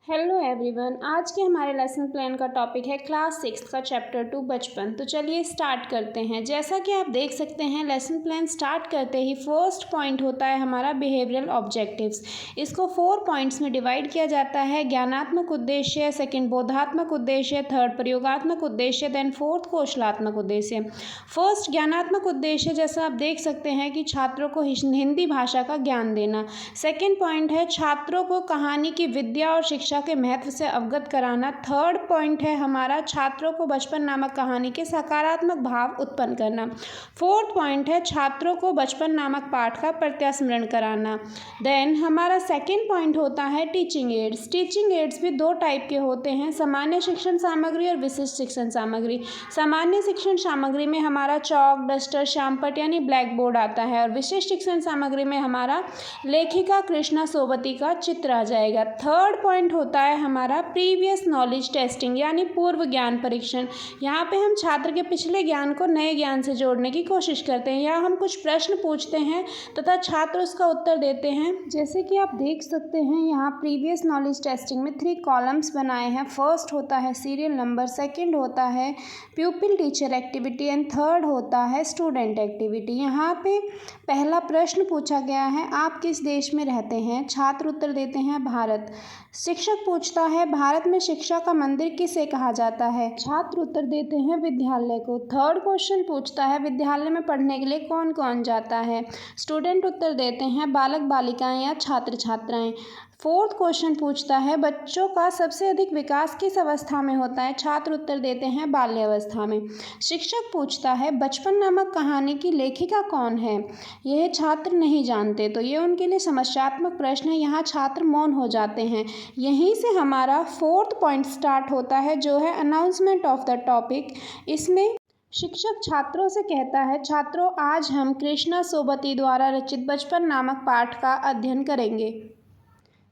Hello everyone. आज के हमारे लेसन प्लान का टॉपिक है क्लास 6 का चैप्टर 2 बचपन। तो चलिए स्टार्ट करते हैं। जैसा कि आप देख सकते हैं लेसन प्लान स्टार्ट करते ही फर्स्ट पॉइंट होता है हमारा बिहेवियरल ऑब्जेक्टिव्स। इसको 4 पॉइंट्स में डिवाइड किया जाता है। ज्ञानात्मक उद्देश्य, सेकंड बोधात्मक उद्देश्य, थर्ड प्रयोगात्मक उद्देश्य, देन फोर्थ कौशलात्मक उद्देश्य। फर्स्ट ज्ञानात्मक उद्देश्य, जैसा आप देख सकते हैं कि छात्रों को हिंदी भाषा का ज्ञान देना। सेकेंड पॉइंट है छात्रों को कहानी की विद्या और शिक्षा के महत्व से अवगत कराना। थर्ड पॉइंट है हमारा छात्रों को बचपन नामक कहानी के सकारात्मक भाव उत्पन्न करना। फोर्थ पॉइंट है छात्रों को बचपन नामक पाठ का प्रत्यास्मरण कराना। देन हमारा सेकंड पॉइंट होता है टीचिंग एड्स। टीचिंग एड्स भी दो टाइप के होते हैं, सामान्य शिक्षण सामग्री और विशिष्ट शिक्षण सामग्री। सामान्य शिक्षण सामग्री में हमारा चौक, डस्टर, श्यामपट्ट यानी ब्लैक बोर्ड आता है और विशिष्ट शिक्षण सामग्री में हमारा लेखिका कृष्णा सोबती का चित्र आ जाएगा। थर्ड पॉइंट होता है हमारा प्रीवियस नॉलेज टेस्टिंग यानी पूर्व ज्ञान परीक्षण। यहाँ पे हम छात्र के पिछले ज्ञान को नए ज्ञान से जोड़ने की कोशिश करते हैं। यहाँ हम कुछ प्रश्न पूछते हैं तथा छात्र उसका उत्तर देते हैं। जैसे कि आप देख सकते हैं यहाँ प्रीवियस नॉलेज टेस्टिंग में 3 कॉलम्स बनाए हैं। फर्स्ट होता है सीरियल नंबर, सेकेंड होता है प्यूपिल टीचर एक्टिविटी एंड थर्ड होता है स्टूडेंट एक्टिविटी। यहाँ पे पहला प्रश्न पूछा गया है, आप किस देश में रहते हैं? छात्र उत्तर देते हैं भारत। शिक्षक पूछता है भारत में शिक्षा का मंदिर किसे कहा जाता है? छात्र उत्तर देते हैं विद्यालय को। थर्ड क्वेश्चन पूछता है विद्यालय में पढ़ने के लिए कौन कौन जाता है? स्टूडेंट उत्तर देते हैं बालक बालिकाएं या छात्र छात्राएं। फोर्थ क्वेश्चन पूछता है बच्चों का सबसे अधिक विकास किस अवस्था में होता है? छात्र उत्तर देते हैं बाल्यावस्था में। शिक्षक पूछता है बचपन नामक कहानी की लेखिका कौन है? यह छात्र नहीं जानते, तो ये उनके लिए समस्यात्मक प्रश्न है। यहाँ छात्र मौन हो जाते हैं। यहीं से हमारा फोर्थ पॉइंट स्टार्ट होता है जो है अनाउंसमेंट ऑफ द टॉपिक। इसमें शिक्षक छात्रों से कहता है छात्रों, आज हम कृष्णा सोबती द्वारा रचित बचपन नामक पाठ का अध्ययन करेंगे।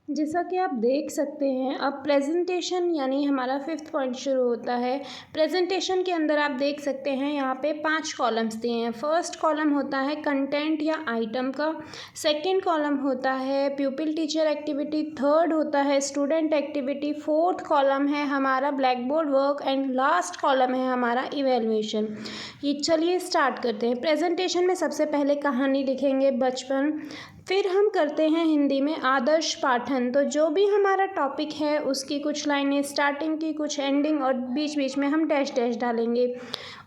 जैसा कि आप देख सकते हैं अब प्रेजेंटेशन यानी हमारा 5th पॉइंट शुरू होता है। प्रेजेंटेशन के अंदर आप देख सकते हैं यहाँ पे 5 कॉलम्स दिए हैं। फर्स्ट कॉलम होता है कंटेंट या आइटम का, सेकंड कॉलम होता है प्यूपिल टीचर एक्टिविटी, थर्ड होता है स्टूडेंट एक्टिविटी, फोर्थ कॉलम है हमारा black board work and last column है हमारा इवेल्युएशन। ये चलिए स्टार्ट करते हैं। प्रेजेंटेशन में सबसे पहले कहानी लिखेंगे बचपन, फिर हम करते हैं हिंदी में आदर्श पाठन। तो जो भी हमारा टॉपिक है उसकी कुछ लाइनें स्टार्टिंग की, कुछ एंडिंग और बीच बीच में हम डैश डैश डालेंगे।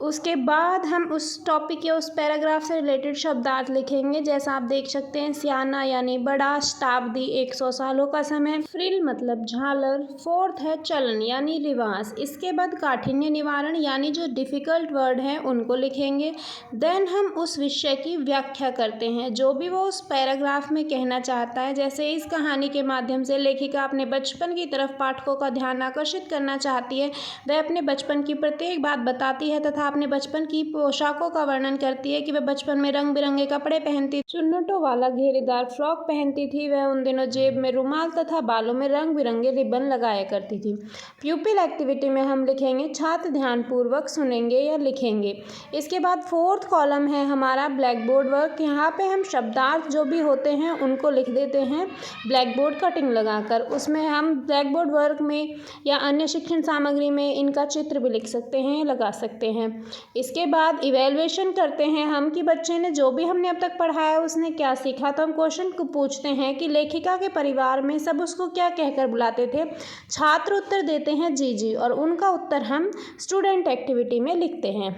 उसके बाद हम उस टॉपिक या उस पैराग्राफ से रिलेटेड शब्दार्थ लिखेंगे। जैसा आप देख सकते हैं सियाना यानी बड़ा, शताब्दी 100 सालों का समय, फ्रिल मतलब झालर, फोर्थ है चलन यानी रिवाज। इसके बाद काठिन्य निवारण यानी जो डिफ़िकल्ट वर्ड हैं उनको लिखेंगे। देन हम उस विषय की व्याख्या करते हैं, जो भी वो उस पैराग्राफ में कहना चाहता है। जैसे इस कहानी के माध्यम से लेखिका अपने बचपन की तरफ पाठकों का ध्यान आकर्षित करना चाहती है। वह अपने बचपन की प्रत्येक बात बताती है तथा अपने बचपन की पोशाकों का वर्णन करती है कि वह बचपन में रंग बिरंगे कपड़े पहनती, चुन्नटों वाला घेरेदार फ्रॉक पहनती थी। वह उन दिनों जेब में रुमाल तथा बालों में रंग बिरंगे रिबन लगाया करती थी। प्यूपिल एक्टिविटी में हम लिखेंगे छात्र ध्यानपूर्वक सुनेंगे या लिखेंगे। इसके बाद फोर्थ कॉलम है हमारा ब्लैक बोर्ड वर्क। यहाँ पे हम शब्दार्थ जो भी होते हैं उनको लिख देते हैं ब्लैक बोर्ड कटिंग लगाकर। उसमें हम ब्लैक बोर्ड वर्क में या अन्य शिक्षण सामग्री में इनका चित्र भी लिख सकते हैं, लगा सकते हैं। इसके बाद इवैल्यूएशन करते हैं हम कि बच्चे ने जो भी हमने अब तक पढ़ाया उसने क्या सीखा। तो हम क्वेश्चन को पूछते हैं कि लेखिका के परिवार में सब उसको क्या कहकर बुलाते थे? छात्र उत्तर देते हैं जी जी, और उनका उत्तर हम स्टूडेंट एक्टिविटी में लिखते हैं।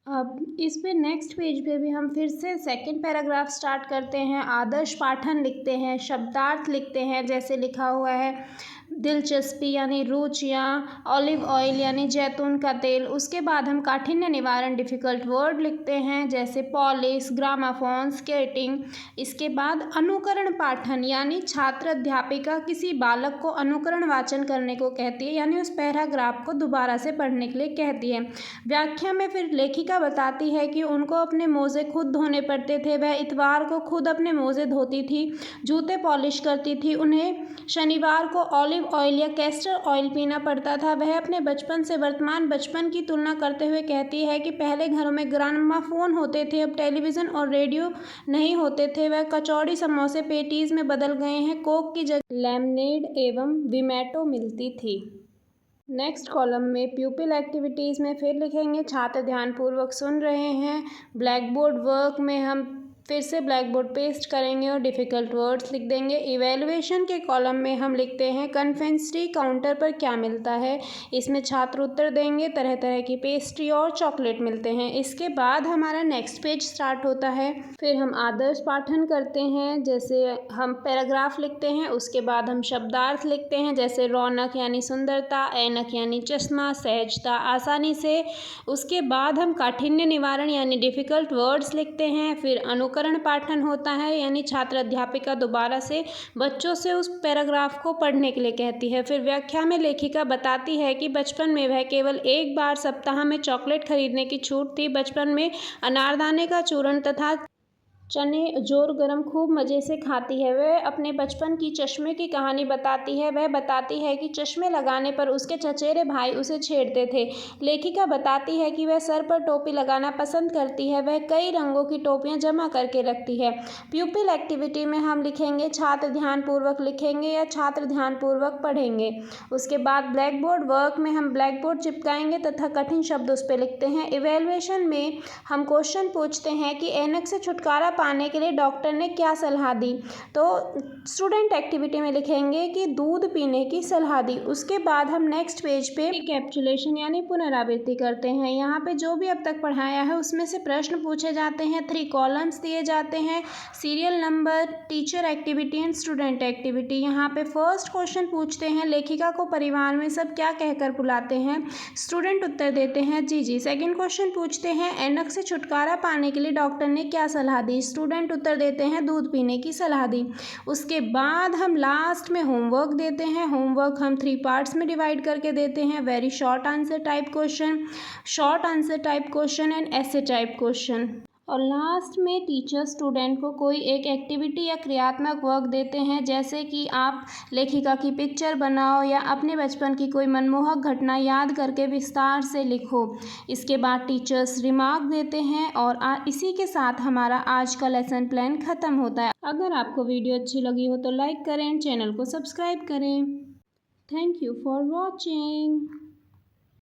अब इस पे नेक्स्ट पेज पे भी हम फिर से सेकंड पैराग्राफ स्टार्ट करते हैं। आदर्श पाठन लिखते हैं, शब्दार्थ लिखते हैं। जैसे लिखा हुआ है दिलचस्पी यानी रुचियाँ, ऑलिव ऑयल यानी जैतून का तेल। उसके बाद हम काठिन्य निवारण डिफ़िकल्ट वर्ड लिखते हैं जैसे पॉलिश, ग्रामाफोन, स्केटिंग। इसके बाद अनुकरण पाठन यानी छात्र अध्यापिका किसी बालक को अनुकरण वाचन करने को कहती है, यानी उस पैराग्राफ को दोबारा से पढ़ने के लिए कहती है। व्याख्या में फिर लेखिका बताती है कि उनको अपने मोज़े खुद धोने पड़ते थे। वह इतवार को खुद अपने मोज़े धोती थी, जूते पॉलिश करती थी। उन्हें शनिवार को ऑलिव ऑयल या कैस्टर ऑयल पीना पड़ता था। वह अपने बचपन से वर्तमान बचपन की तुलना करते हुए कहती है कि पहले घरों में ग्रामाफोन होते थे, अब टेलीविज़न और रेडियो नहीं होते थे। वह कचौड़ी समोसे पेटीज़ में बदल गए हैं, कोक की जगह लेमनेड एवं विमेटो मिलती थी। नेक्स्ट कॉलम में प्यूपिल एक्टिविटीज़ में फिर लिखेंगे छात्र ध्यानपूर्वक सुन रहे हैं। ब्लैक बोर्ड वर्क में हम फिर से ब्लैक बोर्ड पेस्ट करेंगे और डिफ़िकल्ट वर्ड्स लिख देंगे। इवैल्यूएशन के कॉलम में हम लिखते हैं कन्फेक्शनरी काउंटर पर क्या मिलता है। इसमें छात्र उत्तर देंगे तरह तरह की पेस्ट्री और चॉकलेट मिलते हैं। इसके बाद हमारा नेक्स्ट पेज स्टार्ट होता है। फिर हम आदर्श पाठन करते हैं, जैसे हम पैराग्राफ लिखते हैं, उसके बाद हम शब्दार्थ लिखते हैं, जैसे रौनक यानी सुंदरता, ऐनक यानी चश्मा, सहजता, आसानी से। उसके बाद हम काठिन्य निवारण यानी डिफ़िकल्ट वर्ड्स लिखते हैं। फिर अनुकरण पाठन होता है, यानी छात्र अध्यापिका दोबारा से बच्चों से उस पैराग्राफ को पढ़ने के लिए कहती है। फिर व्याख्या में लेखिका बताती है कि बचपन में वह केवल एक बार सप्ताह में चॉकलेट खरीदने की छूट थी। बचपन में अनारदाने का चूर्ण तथा चने जोर गरम खूब मज़े से खाती है। वह अपने बचपन की चश्मे की कहानी बताती है। वह बताती है कि चश्मे लगाने पर उसके चचेरे भाई उसे छेड़ते थे। लेखिका बताती है कि वह सर पर टोपी लगाना पसंद करती है। वह कई रंगों की टोपियां जमा करके रखती है। प्यूपिल एक्टिविटी में हम लिखेंगे छात्र ध्यानपूर्वक लिखेंगे या छात्र ध्यानपूर्वक पढ़ेंगे। उसके बाद ब्लैक बोर्ड वर्क में हम ब्लैक बोर्ड चिपकाएंगे तथा कठिन शब्द उस पर लिखते हैं। इवैल्यूएशन में हम क्वेश्चन पूछते हैं कि ऐनक से छुटकारा पाने के लिए डॉक्टर ने क्या सलाह दी। तो स्टूडेंट एक्टिविटी में लिखेंगे कि दूध पीने की सलाह दी। उसके बाद हम नेक्स्ट पेज पे रिकैप्चुलेशन यानी पुनरावृत्ति करते हैं। यहाँ पे जो भी अब तक पढ़ाया है उसमें से प्रश्न पूछे जाते हैं। 3 कॉलम्स दिए जाते हैं, serial number, teacher activity and student activity. यहाँ पे फर्स्ट क्वेश्चन पूछते हैं लेखिका को परिवार में सब क्या कहकर बुलाते हैं। स्टूडेंट उत्तर देते हैं जी जी। सेकेंड क्वेश्चन पूछते हैं ऐनक से छुटकारा पाने के लिए डॉक्टर ने क्या सलाह दी। स्टूडेंट उत्तर देते हैं दूध पीने की सलाह दी। उसके बाद हम लास्ट में होमवर्क देते हैं। होमवर्क हम 3 पार्ट्स में डिवाइड करके देते हैं। Very short answer type question, short answer type question and ऐसे टाइप क्वेश्चन। और लास्ट में टीचर स्टूडेंट को कोई एक एक्टिविटी या क्रियात्मक वर्क देते हैं, जैसे कि आप लेखिका की पिक्चर बनाओ या अपने बचपन की कोई मनमोहक घटना याद करके विस्तार से लिखो। इसके बाद टीचर्स रिमार्क देते हैं और इसी के साथ हमारा आज का लेसन प्लान ख़त्म होता है। अगर आपको वीडियो अच्छी लगी हो तो लाइक करें, चैनल को सब्सक्राइब करें। Thank you for watching.